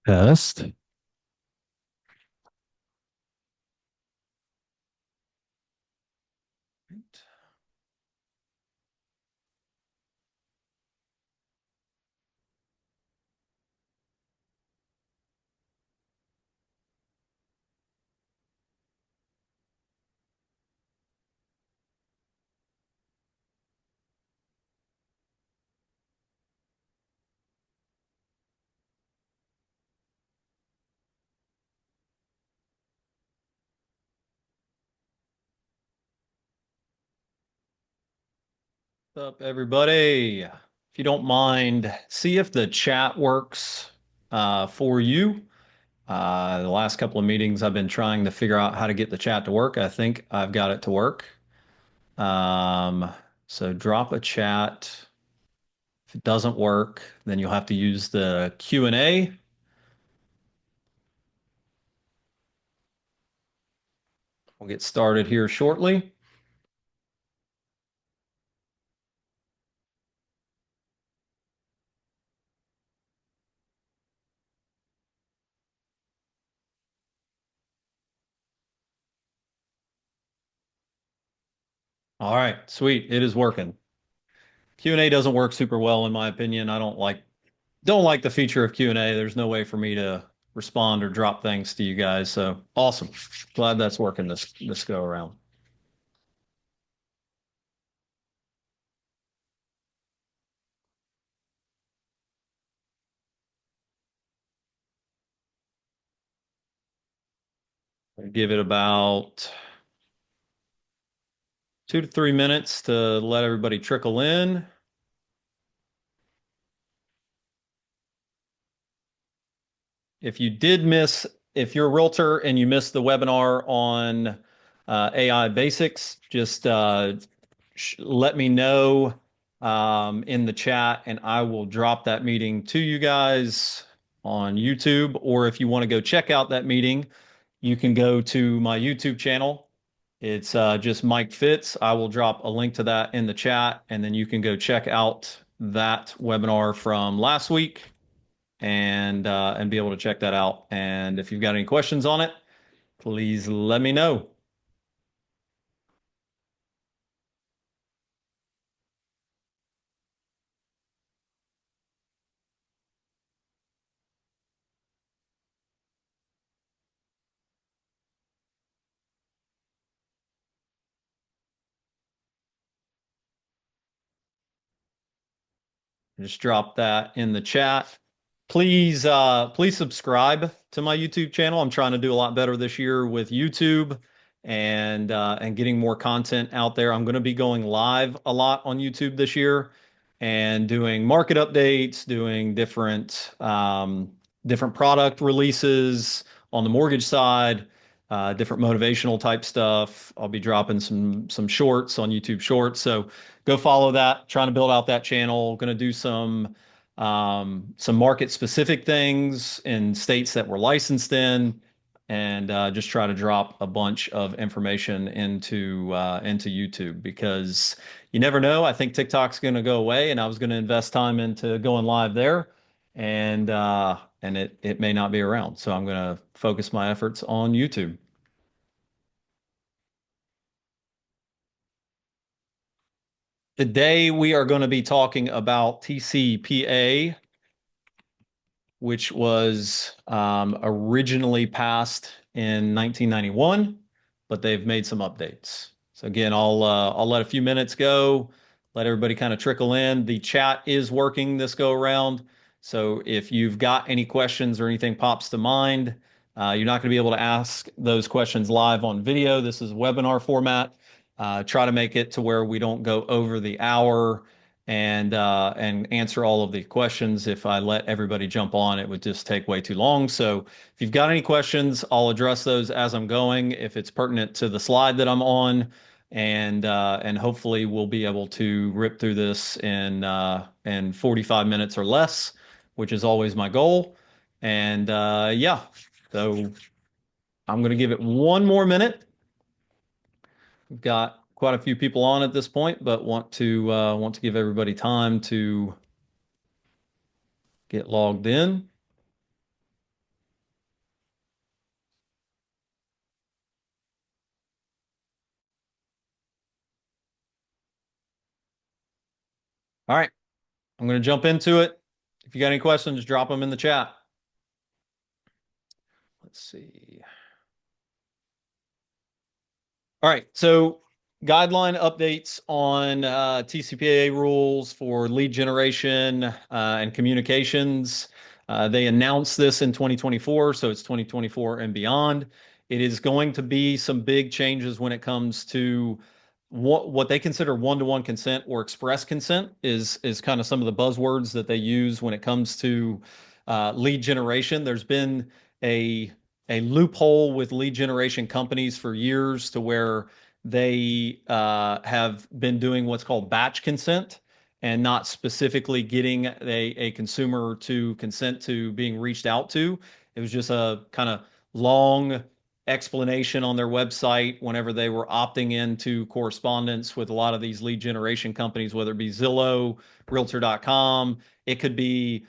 Test. What's up, everybody? If you don't mind, see if the chat works for you. The last couple of meetings, I've been trying to figure out how to get the chat to work. I think I've got it to work. Um, so drop a chat. If it doesn't work, then you'll have to use the Q&A. We'll get started here shortly. All right, sweet. It is working. Q&A doesn't work super well in my opinion. I don't like the feature of Q&A. There's no way for me to respond or drop things to you guys. So awesome. Glad that's working this go around. Give it about 2 to 3 minutes to let everybody trickle in. If you did miss, if you're a realtor and you missed the webinar on AI basics, just let me know in the chat and I will drop that meeting to you guys on YouTube. Or if you want to go check out that meeting, you can go to my YouTube channel. It's just Mike Fitz. I will drop a link to that in the chat, and then you can go check out that webinar from last week and be able to check that out. And if you've got any questions on it, please let me know. Just drop that in the chat. Please subscribe to my YouTube channel. I'm trying to do a lot better this year with YouTube and getting more content out there. I'm going to be going live a lot on YouTube this year and doing market updates, doing different product releases on the mortgage side, different motivational type stuff. I'll be dropping some shorts on YouTube Shorts. So go follow that. Trying to build out that channel. Going to do some market specific things in states that we're licensed in, and just try to drop a bunch of information into YouTube because you never know. I think TikTok's going to go away, and I was going to invest time into going live there, and it may not be around. So I'm going to focus my efforts on YouTube. Today we are going to be talking about TCPA, which was originally passed in 1991, but they've made some updates. So again, I'll let a few minutes go, let everybody kind of trickle in. The chat is working this go around. So if you've got any questions or anything pops to mind, you're not going to be able to ask those questions live on video. This is webinar format. Try to make it to where we don't go over the hour and answer all of the questions. If I let everybody jump on, it would just take way too long. So if you've got any questions, I'll address those as I'm going. If it's pertinent to the slide that I'm on, and hopefully we'll be able to rip through this in 45 minutes or less, which is always my goal. And yeah, so I'm going to give it one more minute. We've got quite a few people on at this point, but want to give everybody time to get logged in. All right, I'm going to jump into it. If you got any questions, drop them in the chat. Let's see. All right, so guideline updates on TCPA rules for lead generation and communications. They announced this in 2024, so it's 2024 and beyond. It is going to be some big changes when it comes to what they consider one-to-one consent or express consent is kind of some of the buzzwords that they use when it comes to lead generation. There's been a a loophole with lead generation companies for years to where they have been doing what's called batch consent and not specifically getting a consumer to consent to being reached out to. It was just a kind of long explanation on their website whenever they were opting into correspondence with a lot of these lead generation companies, whether it be Zillow, Realtor.com. It could be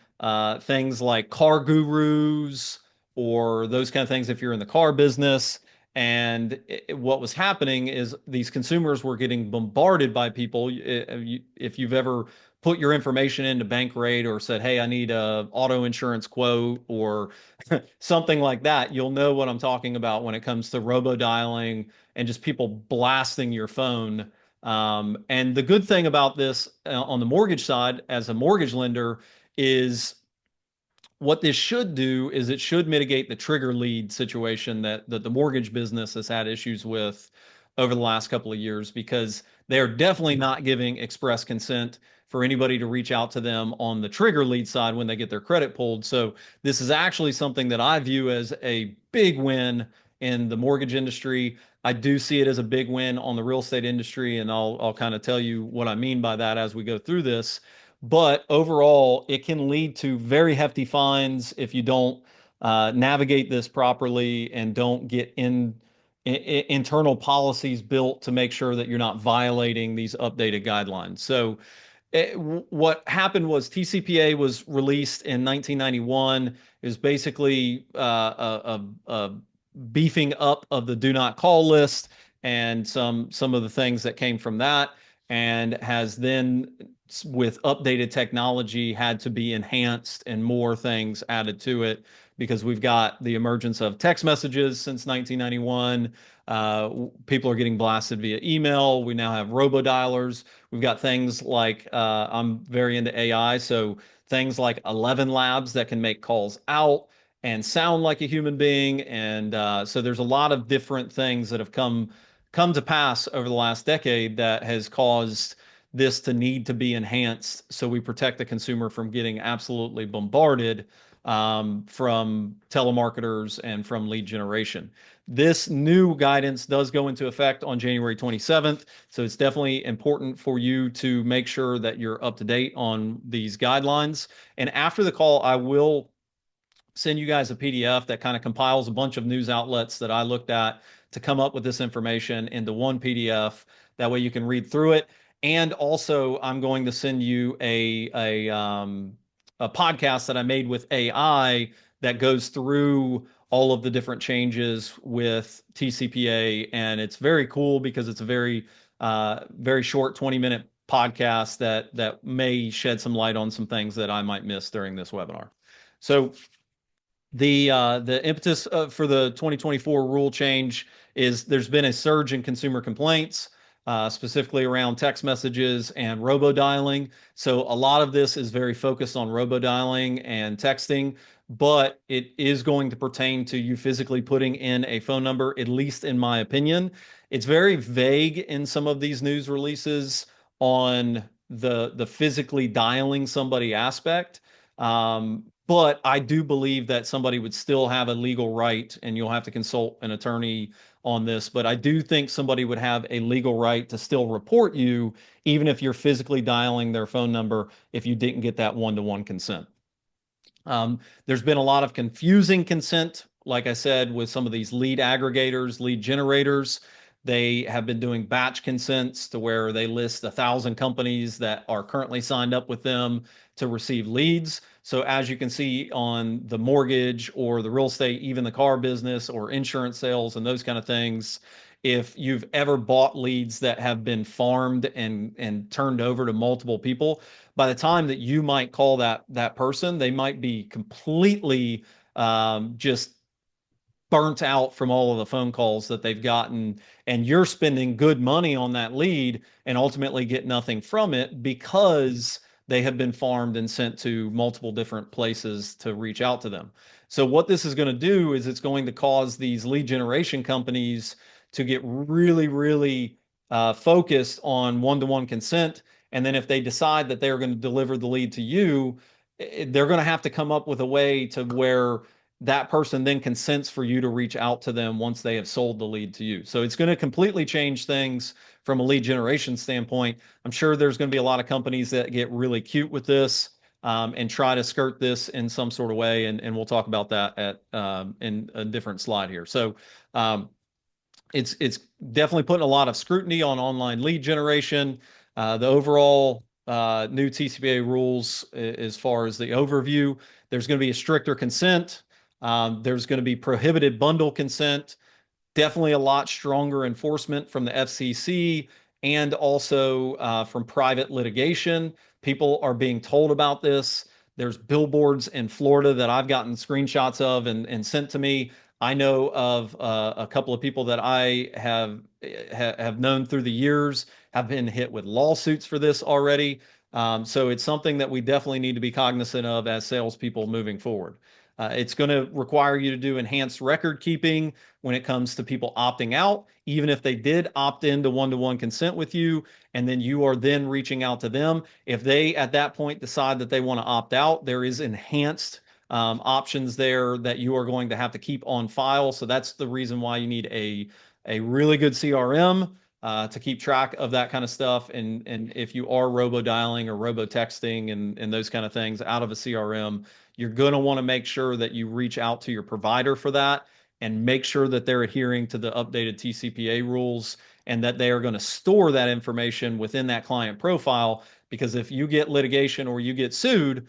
things like Car Gurus or those kind of things if you're in the car business. And what was happening is these consumers were getting bombarded by people. If you've ever put your information into Bankrate or said, "Hey, I need a auto insurance quote," or something like that, you'll know what I'm talking about when it comes to robo dialing and just people blasting your phone. And the good thing about this on the mortgage side, as a mortgage lender, is what this should do is it should mitigate the trigger lead situation that the mortgage business has had issues with over the last couple of years because they are definitely not giving express consent for anybody to reach out to them on the trigger lead side when they get their credit pulled. So this is actually something that I view as a big win in the mortgage industry. I do see it as a big win on the real estate industry, and I'll kind of tell you what I mean by that as we go through this. But overall, it can lead to very hefty fines if you don't navigate this properly and don't get internal policies built to make sure that you're not violating these updated guidelines. So what happened was TCPA was released in 1991. It was basically a beefing up of the do not call list and some of the things that came from that, and has then with updated technology had to be enhanced and more things added to it because we've got the emergence of text messages since 1991. People are getting blasted via email. We now have robodialers. We've got things like I'm very into AI, so things like 11 Labs that can make calls out and sound like a human being. And so there's a lot of different things that have come to pass over the last decade that has caused this to need to be enhanced so we protect the consumer from getting absolutely bombarded from telemarketers and from lead generation. This new guidance does go into effect on January 27th, so it's definitely important for you to make sure that you're up to date on these guidelines. And after the call, I will send you guys a PDF that kind of compiles a bunch of news outlets that I looked at to come up with this information into one PDF. That way you can read through it. And also, I'm going to send you a podcast that I made with AI that goes through all of the different changes with TCPA, and it's very cool because it's a very short 20-minute podcast that may shed some light on some things that I might miss during this webinar. So the impetus for the 2024 rule change is there's been a surge in consumer complaints, specifically around text messages and robo-dialing. So a lot of this is very focused on robo-dialing and texting, but it is going to pertain to you physically putting in a phone number, at least in my opinion. It's very vague in some of these news releases on the physically dialing somebody aspect. But I do believe that somebody would still have a legal right, and you'll have to consult an attorney on this. But I do think somebody would have a legal right to still report you, even if you're physically dialing their phone number, if you didn't get that one-to-one consent. There's been a lot of confusing consent, like I said, with some of these lead aggregators, lead generators. They have been doing batch consents to where they list 1,000 companies that are currently signed up with them to receive leads. So as you can see on the mortgage or the real estate, even the car business or insurance sales and those kind of things, if you've ever bought leads that have been farmed and turned over to multiple people, by the time that you might call that person, they might be completely just burnt out from all of the phone calls that they've gotten, and you're spending good money on that lead and ultimately get nothing from it because they have been farmed and sent to multiple different places to reach out to them. So what this is going to do is it's going to cause these lead generation companies to get really, really focused on one-to-one consent. And then if they decide that they're going to deliver the lead to you, they're going to have to come up with a way to where that person then consents for you to reach out to them once they have sold the lead to you. So it's going to completely change things from a lead generation standpoint. I'm sure there's going to be a lot of companies that get really cute with this and try to skirt this in some sort of way. And we'll talk about that in a different slide here. So um, it's definitely putting a lot of scrutiny on online lead generation. The overall new TCPA rules, as far as the overview, there's going to be a stricter consent. There's going to be prohibited bundle consent, definitely a lot stronger enforcement from the FCC and also from private litigation. People are being told about this. There's billboards in Florida that I've gotten screenshots of and sent to me. I know of a couple of people that I have known through the years have been hit with lawsuits for this already. So it's something that we definitely need to be cognizant of as salespeople moving forward. It's going to require you to do enhanced record keeping when it comes to people opting out, even if they did opt into one-to-one consent with you, and then you are then reaching out to them. If they at that point decide that they want to opt out, there is enhanced options there that you are going to have to keep on file. So that's the reason why you need a really good CRM to keep track of that kind of stuff. And if you are robo dialing or robo texting and those kind of things out of a CRM, you're going to want to make sure that you reach out to your provider for that and make sure that they're adhering to the updated TCPA rules and that they are going to store that information within that client profile. Because if you get litigation or you get sued,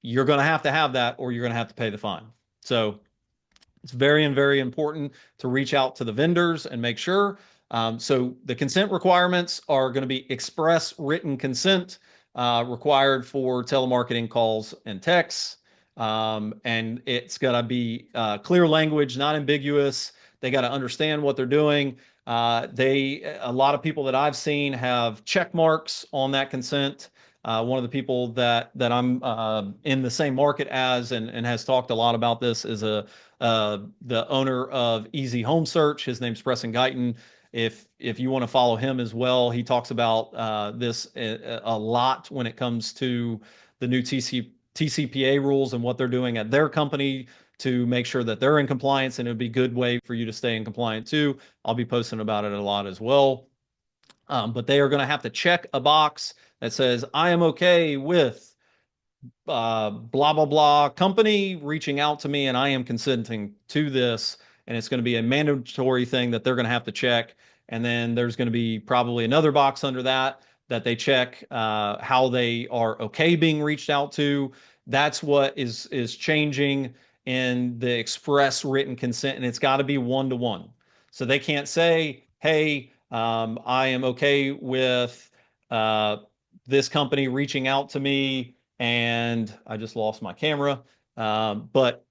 you're going to have that or you're going to have to pay the fine. So it's very, very important to reach out to the vendors and make sure. So the consent requirements are going to be express written consent required for telemarketing calls and texts. And it's got to be clear language, not ambiguous. They got to understand what they're doing. A lot of people that I've seen have check marks on that consent. One of the people that I'm in the same market as and has talked a lot about this is the owner of Easy Home Search. His name's Preston Guyton. If you want to follow him as well, he talks about this a lot when it comes to the new TCPA rules and what they're doing at their company to make sure that they're in compliance, and it would be a good way for you to stay in compliance too. I'll be posting about it a lot as well. But they are going to have to check a box that says, I am okay with blah, blah, blah company reaching out to me and I am consenting to this. And it's going to be a mandatory thing that they're going to have to check. And then there's going to be probably another box under that that they check how they are okay being reached out to. That's what is changing in the express written consent, and it's got to be one-to-one. So they can't say, hey, I am okay with this company reaching out to me, and I just lost my camera. But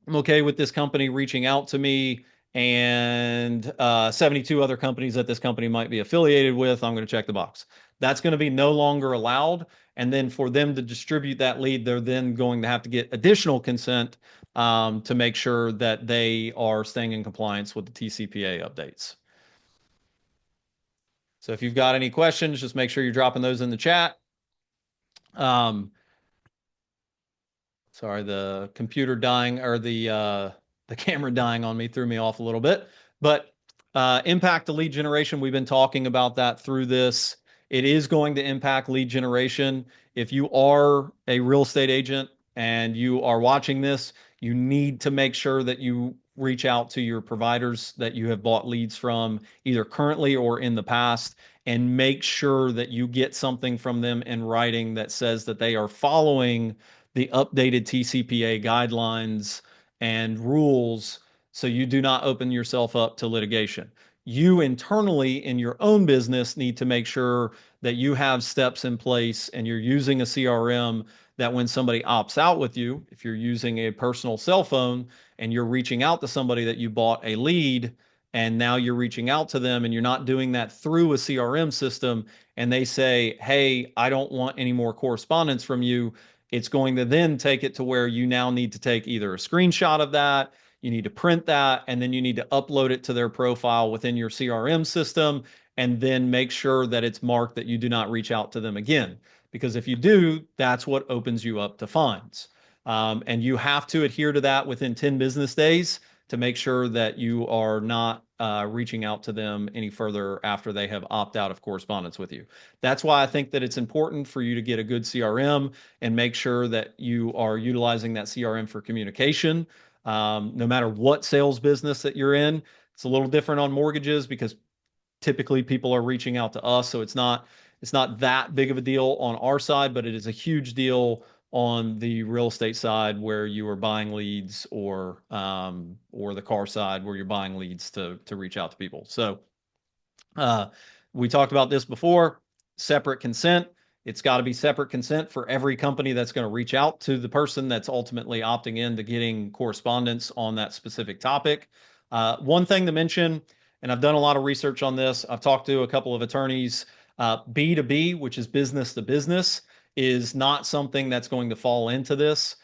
I'm okay with this company reaching out to me and 72 other companies that this company might be affiliated with. I'm going to check the box. That's going to be no longer allowed. And then for them to distribute that lead, they're then going to have to get additional consent to make sure that they are staying in compliance with the TCPA updates. So if you've got any questions, just make sure you're dropping those in the chat. Sorry, the computer dying or the camera dying on me threw me off a little bit. But impact to lead generation, we've been talking about that through this. It is going to impact lead generation. If you are a real estate agent and you are watching this, you need to make sure that you reach out to your providers that you have bought leads from, either currently or in the past, and make sure that you get something from them in writing that says that they are following the updated TCPA guidelines and rules, so you do not open yourself up to litigation. You internally in your own business need to make sure that you have steps in place and you're using a CRM that when somebody opts out with you, if you're using a personal cell phone and you're reaching out to somebody that you bought a lead, and now you're reaching out to them and you're not doing that through a CRM system, and they say, hey, I don't want any more correspondence from you, it's going to then take it to where you now need to take either a screenshot of that, you need to print that, and then you need to upload it to their profile within your CRM system, and then make sure that it's marked that you do not reach out to them again. Because if you do, that's what opens you up to fines. And you have to adhere to that within 10 business days to make sure that you are not reaching out to them any further after they have opted out of correspondence with you. That's why I think that it's important for you to get a good CRM and make sure that you are utilizing that CRM for communication. No matter what sales business that you're in, it's a little different on mortgages because typically people are reaching out to us, so it's not that big of a deal on our side, but it is a huge deal on the real estate side where you are buying leads, or the car side where you're buying leads to reach out to people. So uh, we talked about this before, separate consent. It's got to be separate consent for every company that's going to reach out to the person that's ultimately opting in to getting correspondence on that specific topic. One thing to mention, and I've done a lot of research on this, I've talked to a couple of attorneys. B2B, which is business to business, is not something that's going to fall into this.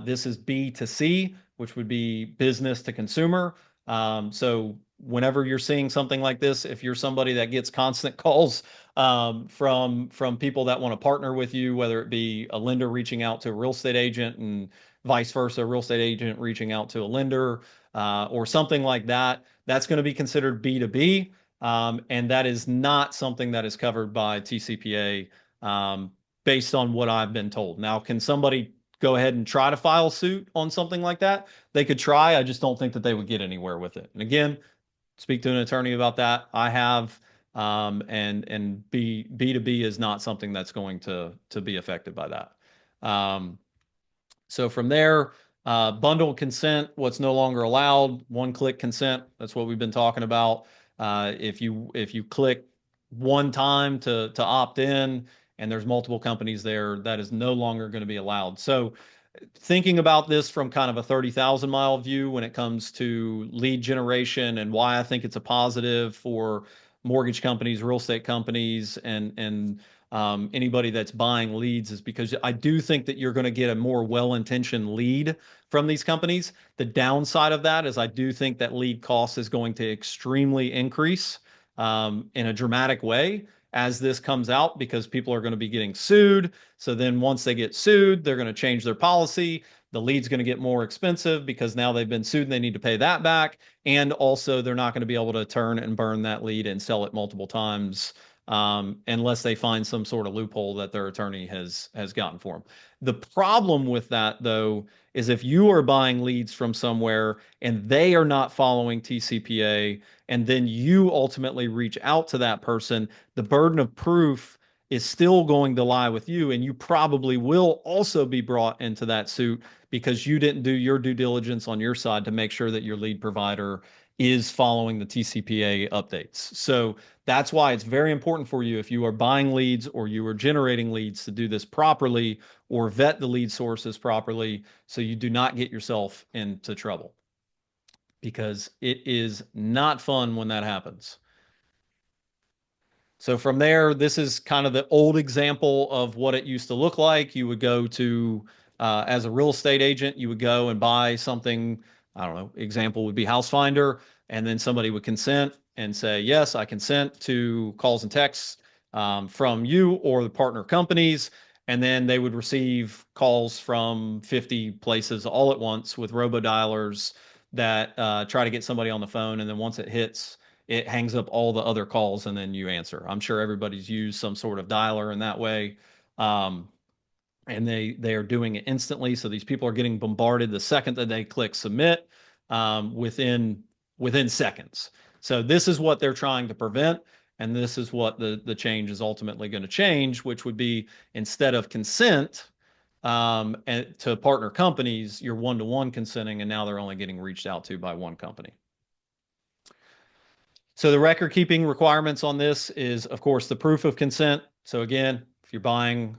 This is B2C, which would be business to consumer. So whenever you're seeing something like this, if you're somebody that gets constant calls from people that want to partner with you, whether it be a lender reaching out to a real estate agent and vice versa, a real estate agent reaching out to a lender, or something like that, that's going to be considered B2B. And that is not something that is covered by TCPA, based on what I've been told. Now, can somebody go ahead and try to file suit on something like that? They could try. I just don't think that they would get anywhere with it. And again, speak to an attorney about that. I have, and B2B is not something that's going to be affected by that. So from there, bundled consent, what's no longer allowed, one-click consent. That's what we've been talking about. If you click one time to opt in, and there's multiple companies there, that is no longer going to be allowed. So thinking about this from kind of a 30,000 mile view when it comes to lead generation and why I think it's a positive for mortgage companies, real estate companies, and anybody that's buying leads, is because I do think that you're going to get a more well-intentioned lead from these companies. The downside of that is I do think that lead cost is going to extremely increase in a dramatic way as this comes out, because people are going to be getting sued. So then once they get sued, they're going to change their policy. The lead's going to get more expensive because now they've been sued and they need to pay that back. And also, they're not going to be able to turn and burn that lead and sell it multiple times, unless they find some sort of loophole that their attorney has gotten for them. The problem with that, though, is if you are buying leads from somewhere and they are not following TCPA, and then you ultimately reach out to that person, the burden of proof is still going to lie with you, and you probably will also be brought into that suit because you didn't do your due diligence on your side to make sure that your lead provider is following the TCPA updates. So that's why it's very important for you, if you are buying leads or you are generating leads, to do this properly or vet the lead sources properly so you do not get yourself into trouble, because it is not fun when that happens. So from there, this is kind of the old example of what it used to look like. You would go to, as a real estate agent, you would go and buy something. I don't know, example would be House Finder, and then somebody would consent and say, yes, I consent to calls and texts from you or the partner companies. And then they would receive calls from 50 places all at once with robodialers that try to get somebody on the phone. And then once it hits, it hangs up all the other calls and then you answer. I'm sure everybody's used some sort of dialer in that way. And they are doing it instantly. So these people are getting bombarded the second that they click submit. within seconds. So this is what they're trying to prevent, and this is what the change is ultimately going to change, which would be instead of consent and to partner companies, you're one-to-one consenting, and now they're only getting reached out to by one company. So the record keeping requirements on this is, of course, the proof of consent. So again, if you're buying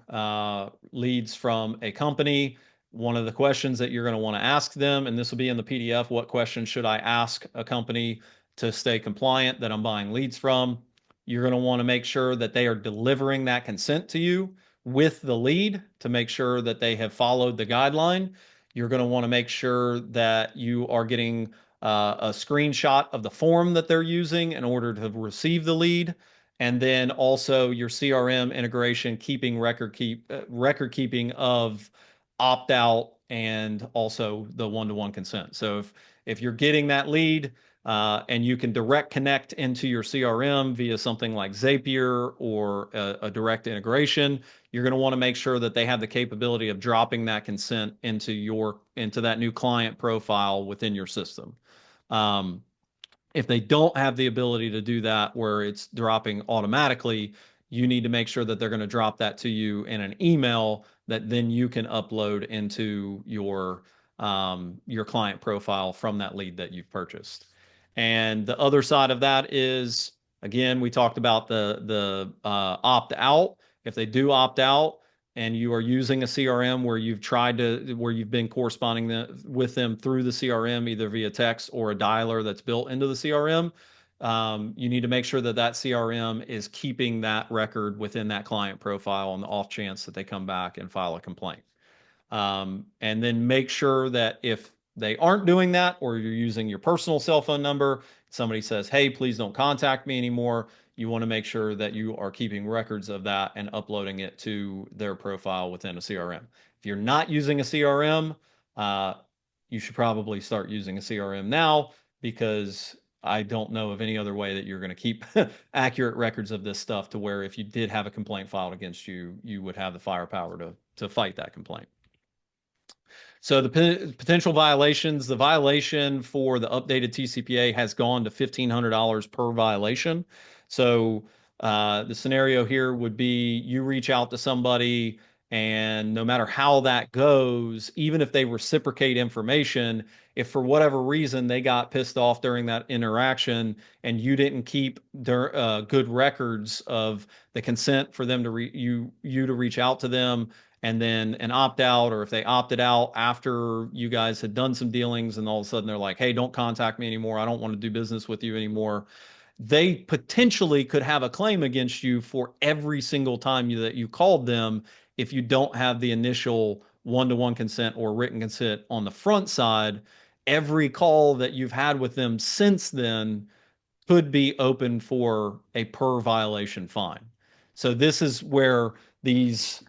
leads from a company, one of the questions that you're going to want to ask them, and this will be in the PDF, what question should I ask a company to stay compliant that I'm buying leads from? You're going to want to make sure that they are delivering that consent to you with the lead to make sure that they have followed the guideline. You're going to want to make sure that you are getting a screenshot of the form that they're using in order to receive the lead, and then also your CRM integration, record keeping of opt out and also the one-to-one consent. So if you're getting that lead and you can direct connect into your CRM via something like Zapier or a direct integration, you're going to want to make sure that they have the capability of dropping that consent into that new client profile within your system. If they don't have the ability to do that where it's dropping automatically, you need to make sure that they're going to drop that to you in an email that then you can upload into your client profile from that lead that you've purchased. And the other side of that is, again, we talked about the opt out. If they do opt out, and you are using a CRM where you've been corresponding with them through the CRM, either via text or a dialer that's built into the CRM, you need to make sure that that CRM is keeping that record within that client profile on the off chance that they come back and file a complaint. And then make sure that if they aren't doing that, or you're using your personal cell phone number, somebody says, hey, please don't contact me anymore, you want to make sure that you are keeping records of that and uploading it to their profile within a CRM. If you're not using a CRM, you should probably start using a CRM now, because I don't know of any other way that you're going to keep accurate records of this stuff to where if you did have a complaint filed against you, you would have the firepower to fight that complaint. So the potential violations, the violation for the updated TCPA has gone to $1,500 per violation. So the scenario here would be you reach out to somebody, and no matter how that goes, even if they reciprocate information, if for whatever reason they got pissed off during that interaction and you didn't keep good records of the consent for them to you to reach out to them, and then an opt out, or if they opted out after you guys had done some dealings and all of a sudden they're like, hey, don't contact me anymore, I don't want to do business with you anymore, they potentially could have a claim against you for every single time that you called them if you don't have the initial one-to-one consent or written consent on the front side. Every call that you've had with them since then could be open for a per violation fine. So this is where these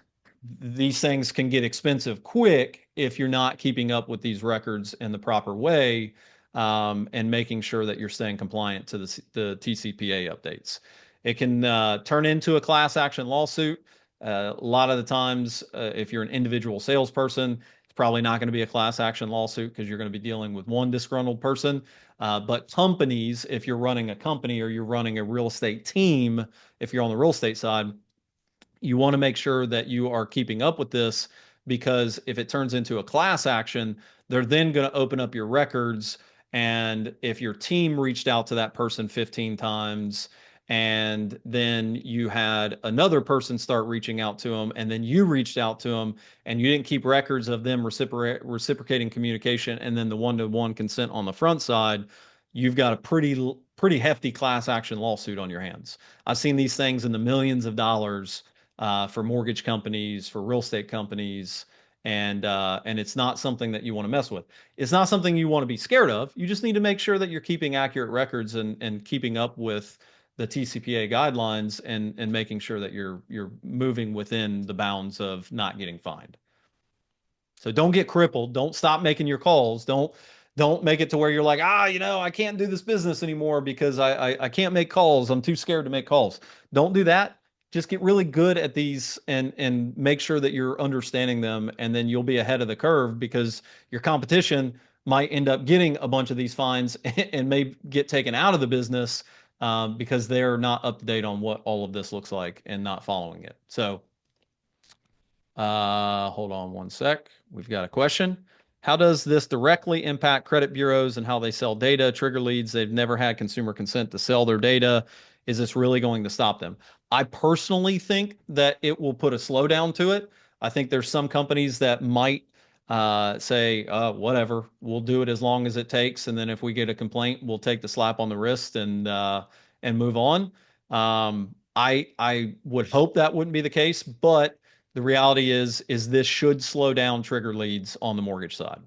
things can get expensive quick if you're not keeping up with these records in the proper way, and making sure that you're staying compliant to the TCPA updates. It can turn into a class action lawsuit. A lot of the times, if you're an individual salesperson, it's probably not going to be a class action lawsuit because you're going to be dealing with one disgruntled person. But companies, if you're running a company or you're running a real estate team, if you're on the real estate side, you want to make sure that you are keeping up with this, because if it turns into a class action, they're then going to open up your records. And if your team reached out to that person 15 times, and then you had another person start reaching out to them, and then you reached out to them, and you didn't keep records of them reciprocating communication, and then the one-to-one consent on the front side, you've got a pretty hefty class action lawsuit on your hands. I've seen these things in the millions of dollars for mortgage companies, for real estate companies, and it's not something that you want to mess with. It's not something you want to be scared of. You just need to make sure that you're keeping accurate records and keeping up with the TCPA guidelines, and making sure that you're moving within the bounds of not getting fined. So don't get crippled. Don't stop making your calls. Don't make it to where you're like, I can't do this business anymore because I can't make calls. I'm too scared to make calls. Don't do that. Just get really good at these, and make sure that you're understanding them, and then you'll be ahead of the curve, because your competition might end up getting a bunch of these fines and may get taken out of the business because they're not up to date on what all of this looks like and not following it. So hold on one sec. We've got a question. How does this directly impact credit bureaus and how they sell data, trigger leads? They've never had consumer consent to sell their data. Is this really going to stop them? I personally think that it will put a slowdown to it. I think there's some companies that might say, whatever, we'll do it as long as it takes. And then if we get a complaint, we'll take the slap on the wrist and move on. I would hope that wouldn't be the case, but the reality is this should slow down trigger leads on the mortgage side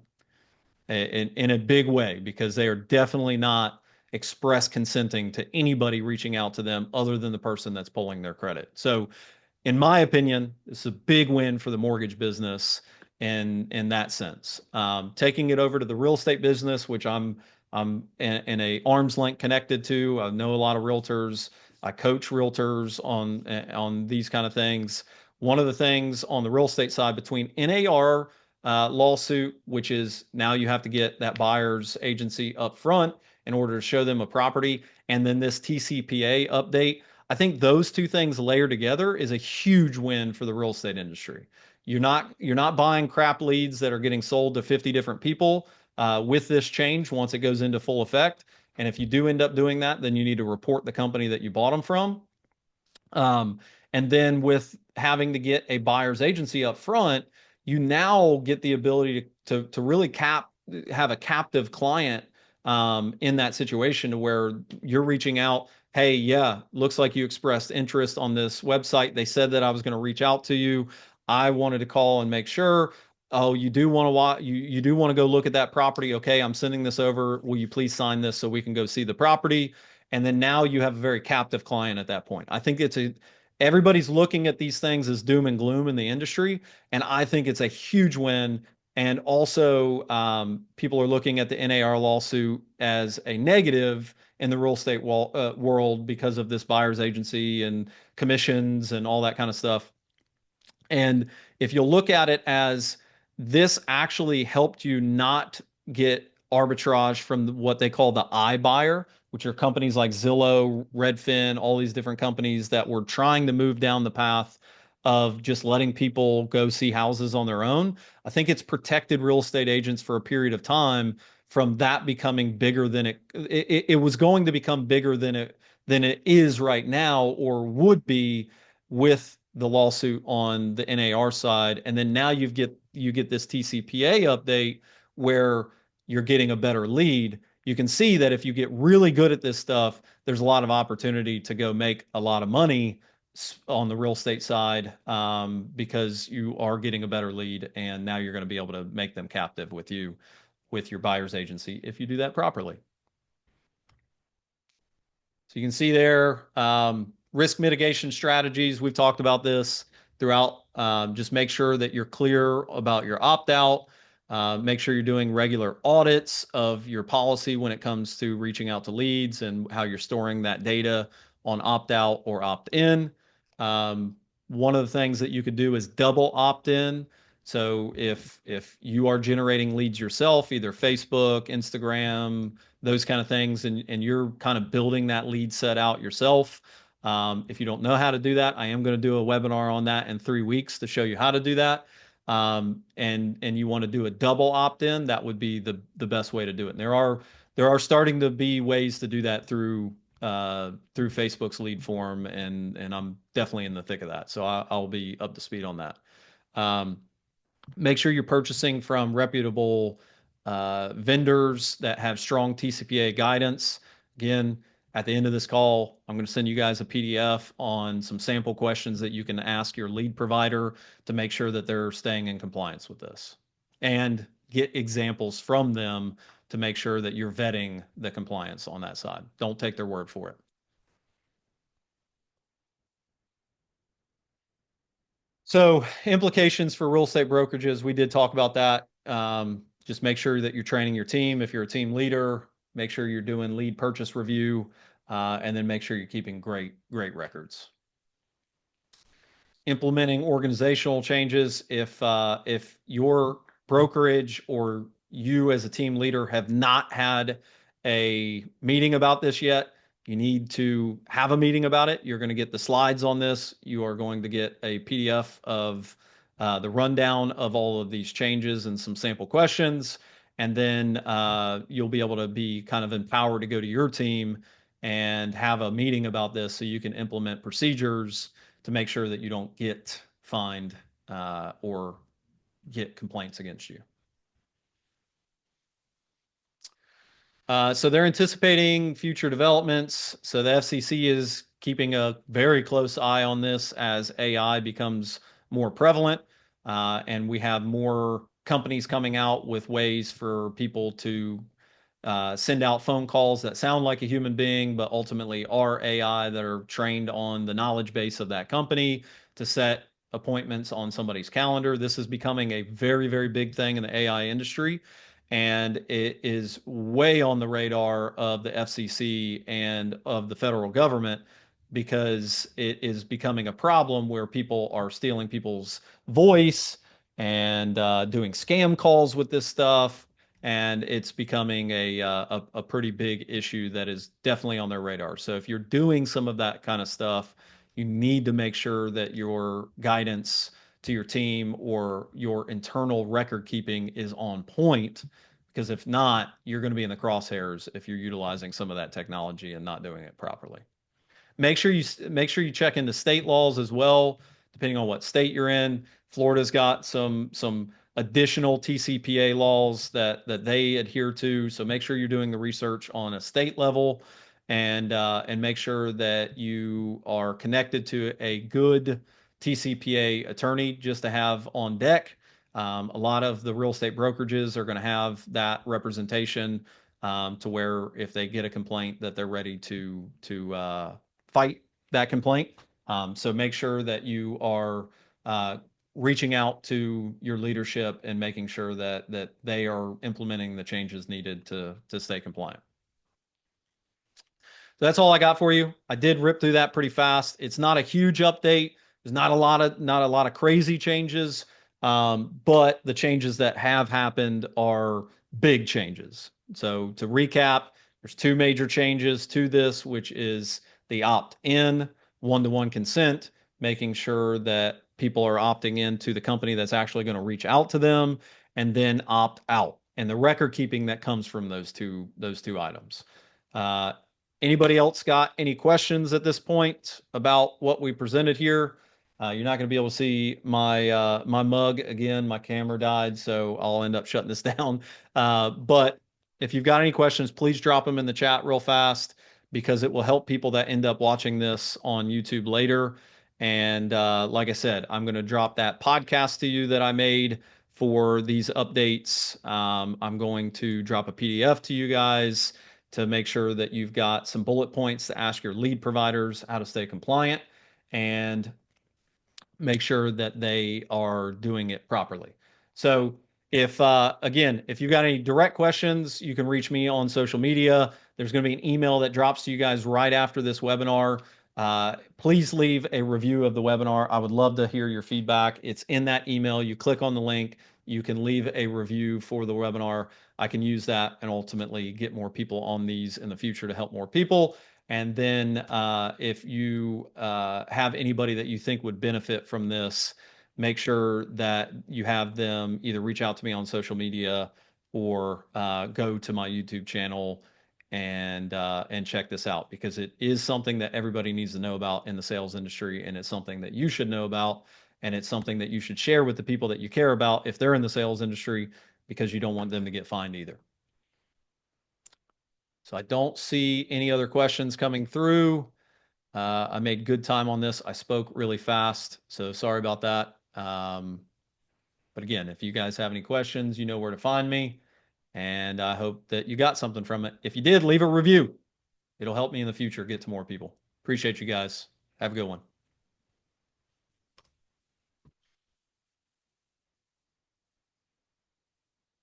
in a big way because they are definitely not express consenting to anybody reaching out to them other than the person that's pulling their credit. So in my opinion, it's a big win for the mortgage business in that sense. Taking it over to the real estate business, which I'm in a arm's length connected to. I know a lot of realtors. I coach realtors on these kind of things. One of the things on the real estate side between NAR lawsuit, which is now you have to get that buyer's agency up front in order to show them a property, and then this TCPA update. I think those two things layered together is a huge win for the real estate industry. You're not buying crap leads that are getting sold to 50 different people with this change once it goes into full effect. And if you do end up doing that, then you need to report the company that you bought them from. And then with having to get a buyer's agency up front, you now get the ability to really have a captive client in that situation to where you're reaching out. Hey, yeah, looks like you expressed interest on this website. They said that I was going to reach out to you. I wanted to call and make sure. Oh, you do want to you do want to go look at that property. Okay, I'm sending this over. Will you please sign this so we can go see the property? And then now you have a very captive client at that point. I think everybody's looking at these things as doom and gloom in the industry, and I think it's a huge win. And also, people are looking at the NAR lawsuit as a negative in the real estate world because of this buyer's agency and commissions and all that kind of stuff. And if you'll look at it as this actually helped you not get arbitrage from what they call the iBuyer, which are companies like Zillow, Redfin, all these different companies that were trying to move down the path of just letting people go see houses on their own. I think it's protected real estate agents for a period of time from that becoming bigger than it was going to become bigger than it is right now or would be with the lawsuit on the NAR side. And then now you get this TCPA update where you're getting a better lead. You can see that if you get really good at this stuff, there's a lot of opportunity to go make a lot of money on the real estate side because you are getting a better lead, and now you're going to be able to make them captive with you with your buyer's agency if you do that properly. So you can see there, risk mitigation strategies. We've talked about this throughout. Just make sure that you're clear about your opt-out. Make sure you're doing regular audits of your policy when it comes to reaching out to leads and how you're storing that data on opt-out or opt-in. One of the things that you could do is double opt-in. So if you are generating leads yourself, either Facebook, Instagram, those kind of things, and you're kind of building that lead set out yourself. If you don't know how to do that, I am going to do a webinar on that in 3 weeks to show you how to do that. And you want to do a double opt-in, that would be the best way to do it. And there are starting to be ways to do that through Facebook's lead form, and I'm definitely in the thick of that. So I'll be up to speed on that. Make sure you're purchasing from reputable vendors that have strong TCPA guidance. Again, at the end of this call, I'm going to send you guys a PDF on some sample questions that you can ask your lead provider to make sure that they're staying in compliance with this, and get examples from them to make sure that you're vetting the compliance on that side. Don't take their word for it. So implications for real estate brokerages, we did talk about that. Just make sure that you're training your team. If you're a team leader, make sure you're doing lead purchase review, and then make sure you're keeping great records. Implementing organizational changes. If your brokerage or you as a team leader have not had a meeting about this yet, you need to have a meeting about it. You're going to get the slides on this. You are going to get a PDF of the rundown of all of these changes and some sample questions. And then you'll be able to be kind of empowered to go to your team and have a meeting about this so you can implement procedures to make sure that you don't get fined or get complaints against you. So they're anticipating future developments. So the FCC is keeping a very close eye on this as AI becomes more prevalent, and we have more companies coming out with ways for people to send out phone calls that sound like a human being, but ultimately are AI that are trained on the knowledge base of that company to set appointments on somebody's calendar. This is becoming a very, very big thing in the AI industry, and it is way on the radar of the FCC and of the federal government because it is becoming a problem where people are stealing people's voice and doing scam calls with this stuff, and it's becoming a pretty big issue that is definitely on their radar. So if you're doing some of that kind of stuff, you need to make sure that your guidance to your team or your internal record keeping is on point, because if not, you're going to be in the crosshairs if you're utilizing some of that technology and not doing it properly. Make sure you check into state laws as well, depending on what state you're in. Florida's got some additional TCPA laws that they adhere to, so make sure you're doing the research on a state level, and make sure that you are connected to a good TCPA attorney just to have on deck. A lot of the real estate brokerages are going to have that representation, to where if they get a complaint that they're ready to fight that complaint. So make sure that you are reaching out to your leadership and making sure that they are implementing the changes needed to stay compliant. So that's all I got for you. I did rip through that pretty fast. It's not a huge update. There's not a lot of crazy changes, but the changes that have happened are big changes. So to recap, there's two major changes to this, which is the opt-in one-to-one consent, making sure that people are opting in to the company that's actually going to reach out to them, and then opt out, and the record keeping that comes from those two items. Uh, Anybody else got any questions at this point about what we presented here? You're not going to be able to see my mug again. My camera died, so I'll end up shutting this down. But if you've got any questions, please drop them in the chat real fast, because it will help people that end up watching this on YouTube later. And like I said, I'm going to drop that podcast to you that I made for these updates. I'm going to drop a PDF to you guys to make sure that you've got some bullet points to ask your lead providers how to stay compliant, and make sure that they are doing it properly. So if you've got any direct questions, you can reach me on social media. There's going to be an email that drops to you guys right after this webinar. Please leave a review of the webinar. I would love to hear your feedback. It's in that email. You click on the link, you can leave a review for the webinar. I can use that and ultimately get more people on these in the future to help more people. And then if you have anybody that you think would benefit from this, make sure that you have them either reach out to me on social media or go to my YouTube channel and check this out, because it is something that everybody needs to know about in the sales industry, and it's something that you should know about, and it's something that you should share with the people that you care about if they're in the sales industry, because you don't want them to get fined either. So I don't see any other questions coming through. I made good time on this. I spoke really fast, so sorry about that. But again, if you guys have any questions, you know where to find me, and I hope that you got something from it. If you did, leave a review. It'll help me in the future get to more people. Appreciate you guys. Have a good one.